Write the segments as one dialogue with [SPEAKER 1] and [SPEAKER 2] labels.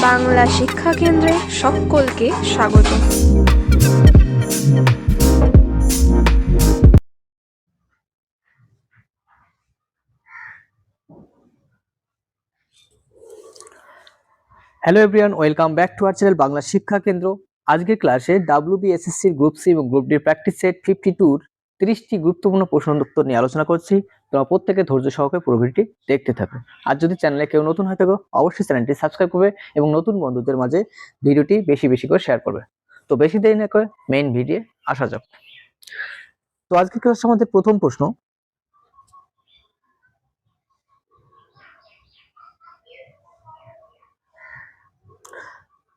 [SPEAKER 1] বাংলা শিক্ষা কেন্দ্রে সকলকে স্বাগত।
[SPEAKER 2] Hello everyone, welcome back to our channel Bangla শিক্ষা কেন্দ্র। আজকের ক্লাসে WBSSC গ্রুপ সি এবং গ্রুপ ডি প্র্যাকটিস সেট 52 30টি গুরুত্বপূর্ণ প্রশ্ন উত্তর নিয়ে আলোচনা করছি। তোমরা প্রত্যেকে ধৈর্য সহকারে পুরো ভিডিওটি দেখতে থাকো। আর যদি চ্যানেলে কেউ নতুন হয়ে থাকো অবশ্যই চ্যানেলটি সাবস্ক্রাইব করবে এবং নতুন বন্ধুদের মাঝে ভিডিওটি বেশি বেশি করে শেয়ার করবে। তো বেশি দেরি না করে মেইন ভিডিও আসা যাক। তো আজকের ক্লাসের মধ্যে প্রথম প্রশ্ন,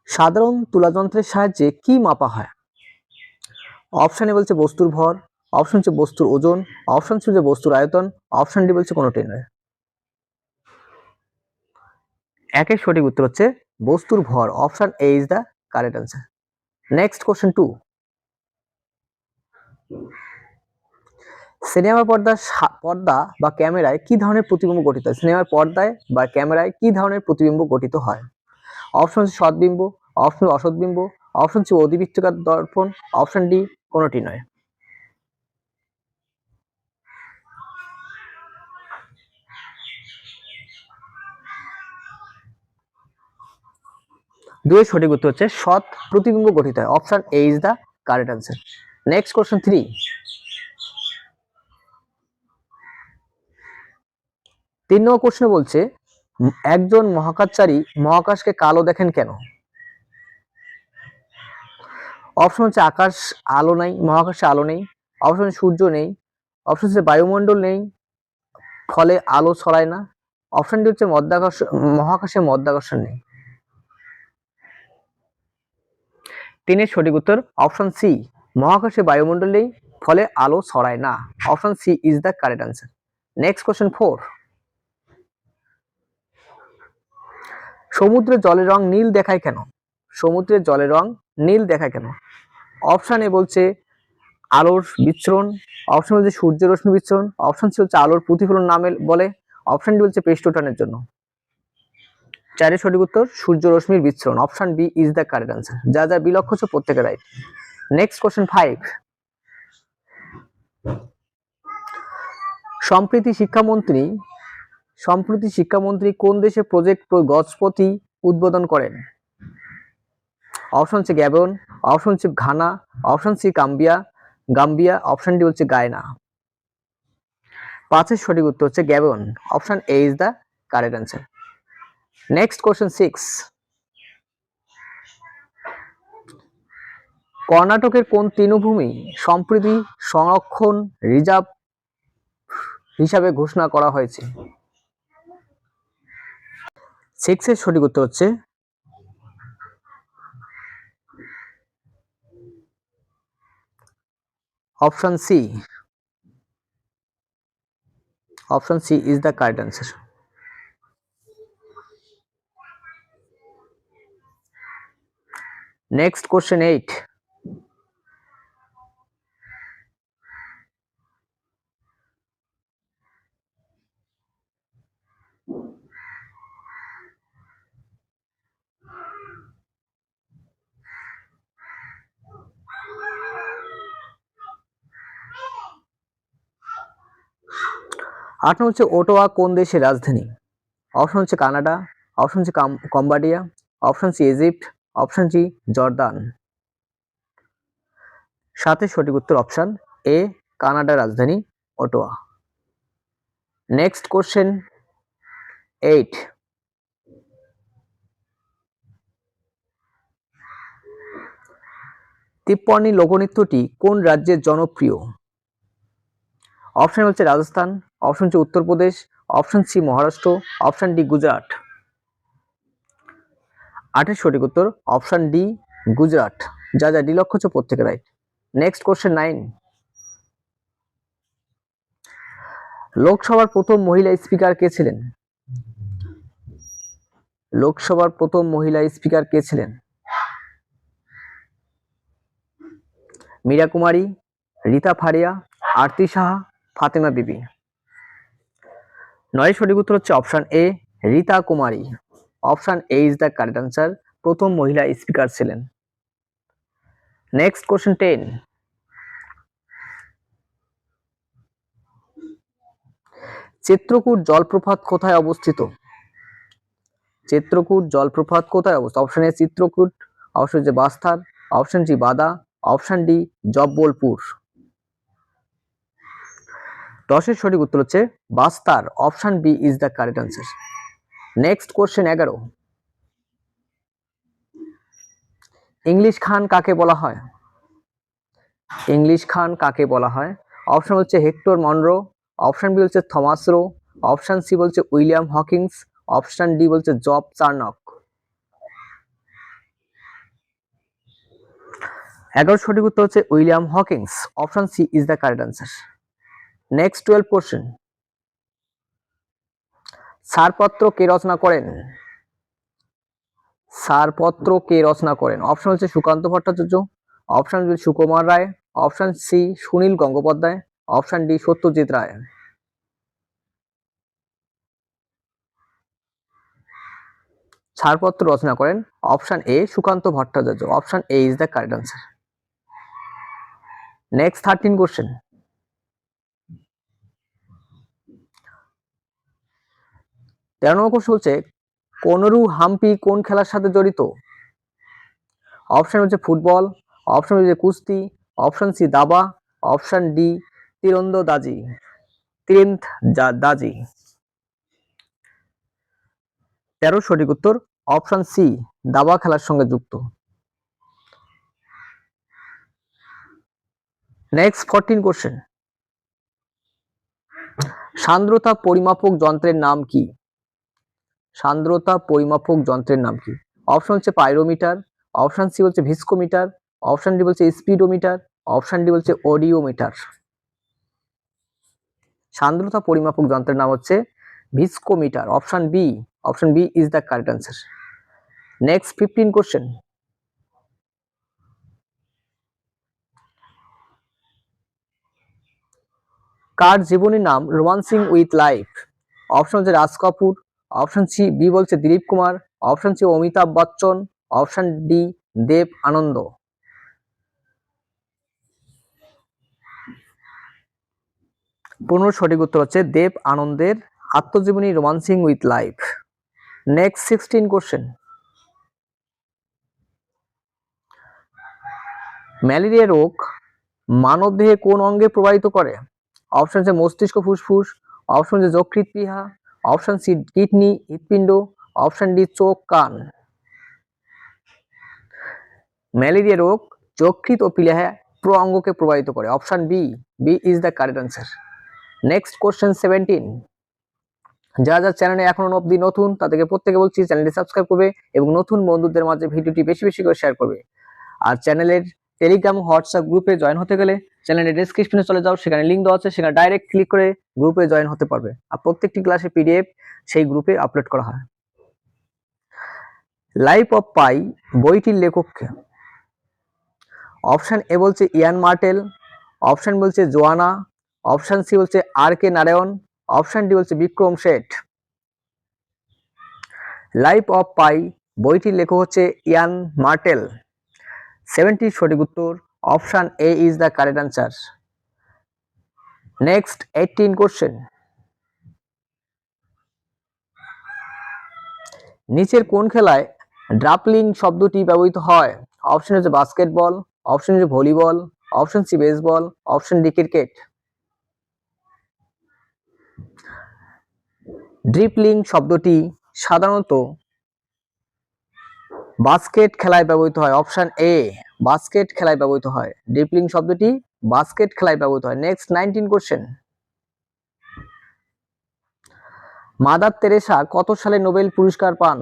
[SPEAKER 2] সাধারণ তুলা যন্ত্রের সাহায্যে কি মাপা হয়? অপশন এ বলছে বস্তুর ভর, অপশন সি বস্তুর ওজন, অপশন সি বস্তুর আয়তন, অপশন ডি বলছে কোনোটাই নয়। একের সঠিক উত্তর হচ্ছে বস্তুর ভর। Option A is the correct answer. Next question 2, সিনেমার পর্দা বা ক্যামেরায় কি ধরনের প্রতিবিম্ব গঠিত হয়? সিনেমার পর্দায় বা ক্যামেরায় কি ধরনের প্রতিবিম্ব গঠিত হয়? অপশন সি সৎবিম্ব, অপশন অসৎবিম্ব, অপশন সি অধিবৃত্তাকার দর্পণ, অপশন ডি কোনোটি নয়। দুই সঠিক উত্তর হচ্ছে সৎ প্রতিবিম্ব গঠিত হয়। Option A is the correct answer. Next question 3, তিন নম্বর কোশ্চেনে বলছে একজন মহাকাশচারী মহাকাশকে কালো দেখেন কেন? অপশন হচ্ছে আকাশ আলো নাই, মহাকাশে আলো নেই, অপশন সূর্য নেই, অপশন হচ্ছে বায়ুমণ্ডল নেই ফলে আলো ছড়ায় না, অপশন ডি হচ্ছে মহাকাশে মধ্যাকর্ষণ নেই। তিনের সঠিক উত্তর অপশন সি, মহাকাশে বায়ুমণ্ডল নেই ফলে আলো ছড়ায় না। Option C is the correct answer. Next question 4, সমুদ্রের জলের রং নীল দেখায় কেন? সমুদ্রের জলের রং নীল দেখায় কেন? অপশন এ বলছে আলোর বিচ্ছুরণ, অপশন বলছে সূর্য রশ্মি বিচ্ছুরণ, অপশন সি হচ্ছে আলোর প্রতিফলন নামে বলে, অপশন ডি বলছে পৃষ্ঠটানের জন্য। চারের সঠিক উত্তর সূর্য রশ্মির বিচ্ছুরণ। Option B is the correct answer. যা যা বিলক্ষ হচ্ছে প্রত্যেকে রাইট। নেক্সট কোশ্চেন 5, সম্প্রতি শিক্ষামন্ত্রী কোন দেশে প্রজেক্ট গজপতি উদ্বোধন করেন? Option C Gabon, option C Ghana, option C Gambia, option D হচ্ছে গায়না। পাঁচের সঠিক উত্তর হচ্ছে Gabon. Option A is the correct answer. Next question 6, কর্ণাটকের কোন তৃণভূমি সম্প্রতি সংরক্ষণ রিজার্ভ হিসাবে ঘোষণা করা হয়েছে? 6 এর সঠিক উত্তর হচ্ছে option C. Option C is the correct answer. Next question 8, আট হচ্ছে ওটোয়া কোন দেশের রাজধানী? অপশন হচ্ছে Canada, option C Cambodia, option C Egypt, option G Jordan. সাতের সঠিক উত্তর অপশন এ, কানাডার রাজধানী ওটোয়া। নেক্সট কোশ্চেন 8, তিপ্পান্নি লোকনৃত্যটি কোন রাজ্যের জনপ্রিয়? অপশন হচ্ছে Rajasthan, option C Uttar Pradesh, option C Maharashtra, option D Gujarat. আটের সঠিক উত্তর অপশন ডি গুজরাট। যা যা ডিলক্ষ হচ্ছে প্রত্যেকে রাইট। নেক্সট কোশ্চেন 9, লোকসভার প্রথম মহিলা স্পিকার কে ছিলেন? লোকসভার প্রথম মহিলা স্পিকার কে ছিলেন? মীরা কুমারী, রীতা ফারিয়া, আরতি সাহা, ফাতেমা বিবি। 9 সঠিক উত্তর হচ্ছে option A, Rita Kumari. Option A is the correct answer, প্রথম মহিলা স্পিকার ছিলেন। নেক্সট কোশ্চেন 10, চিত্রকূট জলপ্রপাত কোথায় অবস্থিত? চিত্রকূট জলপ্রপাত কোথায় অবস্থিত? অপশন এ চিত্রকূট, অপশন যে বাস্তার, অপশন জি বাদা, অপশন ডি জব্বলপুর। 10 সঠিক উত্তর হচ্ছে Bastar, option B is the correct answer. Next question 11, English খান কাকে বলা হয়? ইংলিশ খান কাকে বলা হয়? অপশন হচ্ছে হেক্টর মনরো, অপশন বি হচ্ছে থমাস রো, অপশন সি বলছে উইলিয়াম হকিংস, অপশন ডি বলছে জব চার্নক। 11 সঠিক উত্তর হচ্ছে William Hawkins, option C is the correct answer. Next 12 question, ছাড়পত্র কে রচনা করেন? ছাড়পত্র কে রচনা করেন? অপশন হচ্ছে Sukanta Bhattacharya, option B Sukumar Ray, option C Sunil Gangopadhyay, option D Satyajit Ray. Chharpatra রচনা করেন option A Sukanta Bhattacharya, option A is the correct answer. Next 13 question, 13 নম্বর কোশ্চেন হচ্ছে কোনরু হাম্পি কোন খেলার সাথে জড়িত? অপশন হচ্ছে ফুটবল, অপশন হচ্ছে কুস্তি, অপশন সি দাবা, অপশন ডি তীরন্দাজি। 13 সঠিক উত্তর অপশন সি দাবা খেলার সঙ্গে যুক্ত। নেক্সট 14 কোশ্চেন, সান্দ্রতা পরিমাপক যন্ত্রের নাম কি? সান্দ্রতা পরিমাপক যন্ত্রের নাম কি? অপশন হচ্ছে পাইরোমিটার, অপশন সি বলছে ভিস্কোমিটার, অপশন ডি বলছে স্পিডোমিটার, অপশন ডি বলছে অডিওমিটার। সান্দ্রতা পরিমাপক যন্ত্রের নাম হচ্ছে viscometer, option B is the correct answer. Next 15 question, কার জীবনীর নাম রোমান্সিং উইথ লাইফ? অপশন হচ্ছে Raj Kapoor, option C B বলছে Dilip Kumar, option C Amitabh Bachchan, option D Dev Anand. 15 সঠিক উত্তর হচ্ছে দেব আনন্দের আত্মজীবনী romancing with life. Next 16 question, malaria রোগ মানবদেহে কোন অঙ্গে প্রবাহিত করে? অপশন হচ্ছে মস্তিষ্ক ফুসফুস, অপশন হচ্ছে যকৃৎ প্লীহা, অপশন সি কিডনি হৃৎপিণ্ড, অপশন ডি চোখ কান। ম্যালেরিয়া রোগ যকৃৎ ও প্লীহা অঙ্গকে প্রবাহিত করে, option B is the correct answer. Next question 17, যারা চ্যানেলে এখনো অবধি নতুন তাদেরকে প্রত্যেকে বলছি চ্যানেলটি সাবস্ক্রাইব করবে এবং নতুন বন্ধুদের মাঝে ভিডিওটি বেশি বেশি করে শেয়ার করবে। আর চ্যানেলের টেলিগ্রাম হোয়াটসঅ্যাপ গ্রুপে জয়েন হতে গেলে চ্যানেলের ডেসক্রিপশনে চলে যাও, সেখানে লিঙ্ক দেওয়া আছে, সেখানে ডাইরেক্ট ক্লিক করে গ্রুপে জয়েন হতে পারবে। আর প্রত্যেকটি ক্লাসের পিডিএফ সেই গ্রুপে আপলোড করা হয়। লাইফ অফ পাই বইটির লেখককে? অপশন এ বলছে ইয়ান মার্টেল, অপশন বলছে জোয়ানা, অপশন সি বলছে R K Narayan, option D বলছে Vikram Seth. Life of pi বইটির লেখক হচ্ছে ইয়ান মার্টেল। 70 সঠিক উত্তর option A is the correct answer. Next 18 question, নিচের কোন খেলায় ড্রাপলিং শব্দটি ব্যবহৃত হয়? অপশন হচ্ছে বাস্কেটবল, অপশন হচ্ছে volleyball, option C baseball, option D cricket. Dribbling শব্দটি সাধারণত বাস্কেট খেলায় ব্যবহৃত হয়, অপশন এ বাস্কেট খেলায় ব্যবহৃত হয়। ড্রিপলিং শব্দটি বাস্কেট খেলায় ব্যবহৃত হয়। নেক্সট 19 কোশ্চেন, মাদার তেরেসা কত সালে নোবেল পুরস্কার পান?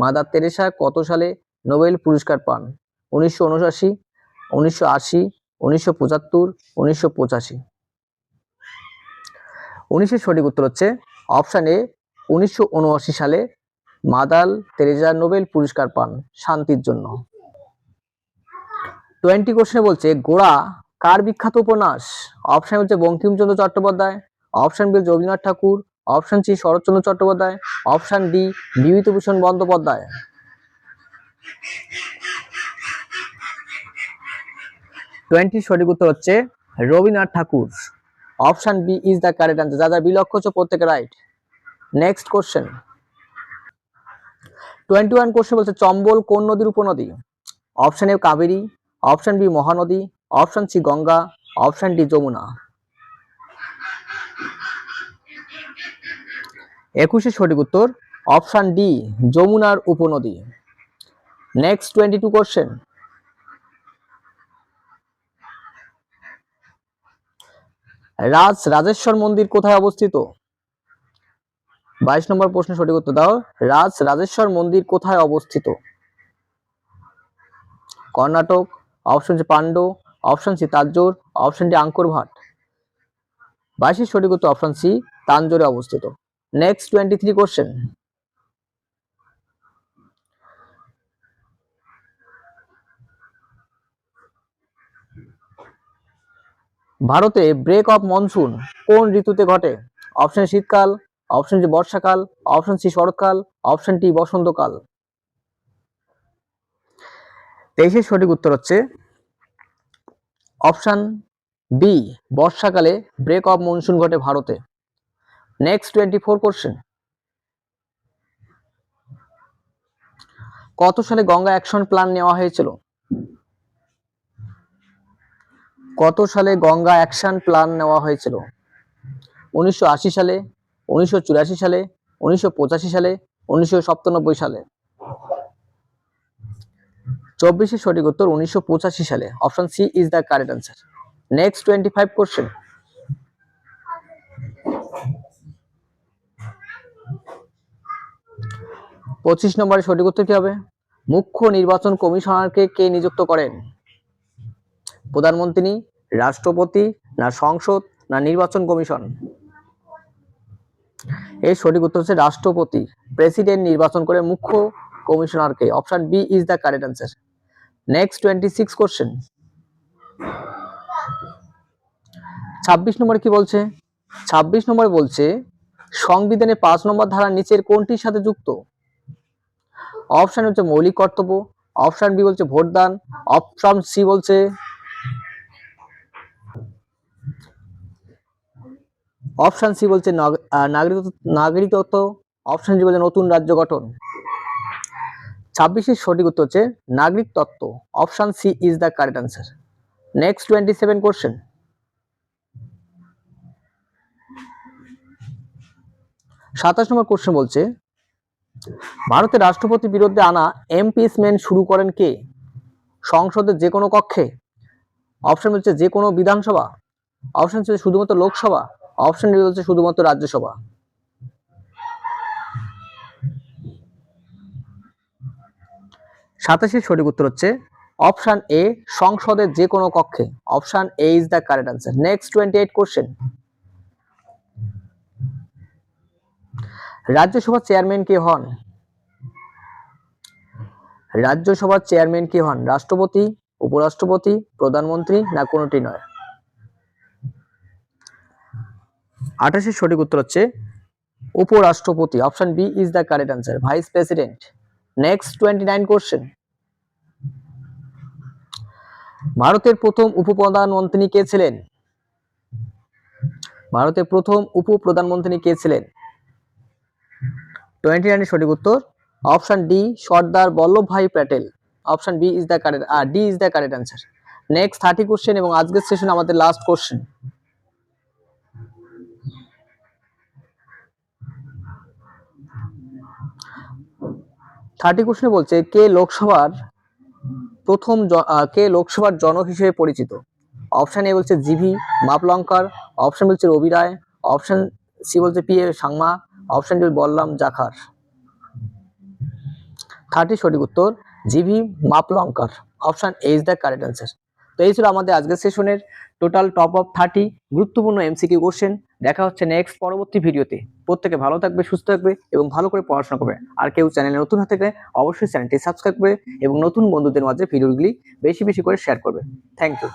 [SPEAKER 2] মাদার তেরেসা কত সালে নোবেল পুরস্কার পান? 1979, 1980, 1975, 1985। 19 সঠিক উত্তর হচ্ছে অপশন এ 1979 সালে মাদার তেরেসা নোবেল পুরস্কার পান শান্তির জন্য। 20 কোশ্চেনে বলছে গোড়া কার বিখ্যাত উপন্যাস? অপশন হচ্ছে Bankimchandra Chattopadhyay, option B Rabindranath Tagore, option C Sharatchandra Chattopadhyay, option D Bibhutibhushan Bandyopadhyay. সঠিক উত্তর হচ্ছে Rabindranath Tagore. Option B is the correct answer. যা যা বিলক্ষ হচ্ছে প্রত্যেকে রাইট। নেক্সট কোশ্চেন 21 কোশ্চেন বলছে চম্বল কোন নদীর উপনদী? Option A Kaveri, option B Mahanadi, option C Ganga, option D Yamuna. 21 সঠিক উত্তর অপশন ডি যমুনার উপনদী। নেক্সট 22 কোশ্চেন রাজেশ্বর মন্দির কোথায় অবস্থিত? 22 নম্বর প্রশ্ন সঠিক উত্তর দাও। রাজেশ্বর মন্দির কোথায় অবস্থিত? Karnataka, option C Pandu, option C Tanjore, option D Angkor Wat. 22 সঠিক উত্তর অপশন সি তাঞ্জোরে অবস্থিত। নেক্সট 23 কোশ্চেন ভারতে ব্রেক অফ মনসুন কোন ঋতুতে ঘটে? অপশন শীতকাল, অপশন সি বর্ষাকাল, অপশন সি শরৎকাল, অপশন ডি বসন্তকাল। 23 সঠিক উত্তর হচ্ছে অপশন বি বর্ষাকালে ব্রেক অফ মনসুন ঘটে ভারতে। নেক্সট 24 কোশ্চেন কত সালে গঙ্গা অ্যাকশন প্ল্যান নেওয়া হয়েছিল? কত সালে গঙ্গা অ্যাকশন প্ল্যান নেওয়া হয়েছিল? 1980 সালে, 1984 সালে, 1985 সালে, 1997 সালে। 24 সঠিক উত্তর 1985 সালে। Option C is the correct answer. Next 25 question 25 নম্বরের সঠিক উত্তর কি হবে? মুখ্য নির্বাচন কমিশনারকে কে নিযুক্ত করেন? প্রধানমন্ত্রী, রাষ্ট্রপতি, না সংসদ, না নির্বাচন কমিশন? এই সঠিক উত্তর হচ্ছে রাষ্ট্রপতি। প্রেসিডেন্ট নির্বাচন করে মুখ্য কমিশনারকে। Option B is the correct answer. Next 26 question 26 নম্বরে কি বলছে? 26 নম্বরে বলছে সংবিধানের 5 নম্বর ধারা নিচের কোনটির সাথে যুক্ত? অপশন হচ্ছে মৌলিক কর্তব্য, অপশন বি বলছে ভোটদান, অপশন সি বলছে নাগরিকত্ব, অপশন ডি বলছে নতুন রাজ্য গঠন। 26 সঠিক উত্তর হচ্ছে নাগরিক তত্ত্ব। Option C is the correct answer. Next 27 question 27 নম্বর কোশ্চেন বলছে ভারতের রাষ্ট্রপতির বিরুদ্ধে আনা এমপিচমেন্ট শুরু করেন কে? সংসদের যে কোনো কক্ষে, অপশন বলছে যে কোনো বিধানসভা, অপশন সি শুধুমাত্র লোকসভা, অপশন ডি বলছে শুধুমাত্র রাজ্যসভা। 27 সঠিক উত্তর হচ্ছে অপশন এ সংসদের যে কোনো কক্ষে। Option A is the correct answer. Next 28 question রাজ্যসভার চেয়ারম্যান কে হন? রাজ্যসভার চেয়ারম্যান কে হন? রাষ্ট্রপতি, উপরাষ্ট্রপতি, প্রধানমন্ত্রী, না কোনোটি নয়? 28 সঠিক উত্তর হচ্ছে উপরাষ্ট্রপতি। Option B is the correct answer, vice president. Next 29 question ভারতের প্রথম উপপ্রধানমন্ত্রী কে ছিলেন? ভারতের প্রথম উপপ্রধানমন্ত্রী কে ছিলেন? 29 সঠিক উত্তর option D Sardar Vallabhbhai Patel. Option B is the correct D is the correct answer. Next 30 question এবং আজকের সেশন আমাদের লাস্ট কোশ্চেন 30 কোশ্চেনে বলছে কে লোকসভার জনক হিসেবে পরিচিত? অপশন এ বলছে জিভি মাপলঙ্কার, অপশন বলছে রবি রায়, অপশন সি বলছে P A Sangma, option D Balram Jakhar. 30 সঠিক উত্তর G V Mavalankar. Option A is the correct answer. তো এই ছিল আমাদের আজকের সেশনের টোটাল টপ অফ 30 গুরুত্বপূর্ণ এমসিকিউ কোশ্চেন। দেখা হচ্ছে নেক্সট পরবর্তী ভিডিওতে। প্রত্যেকে ভালো থাকবে, সুস্থ থাকবে এবং ভালো করে পড়াশোনা করবে। আর কেউ চ্যানেলে নতুন হয়ে থাকলে অবশ্যই চ্যানেলটি সাবস্ক্রাইব করবে এবং নতুন বন্ধুদের মাঝে ভিডিওগুলি বেশি বেশি করে শেয়ার করবে। Thank you.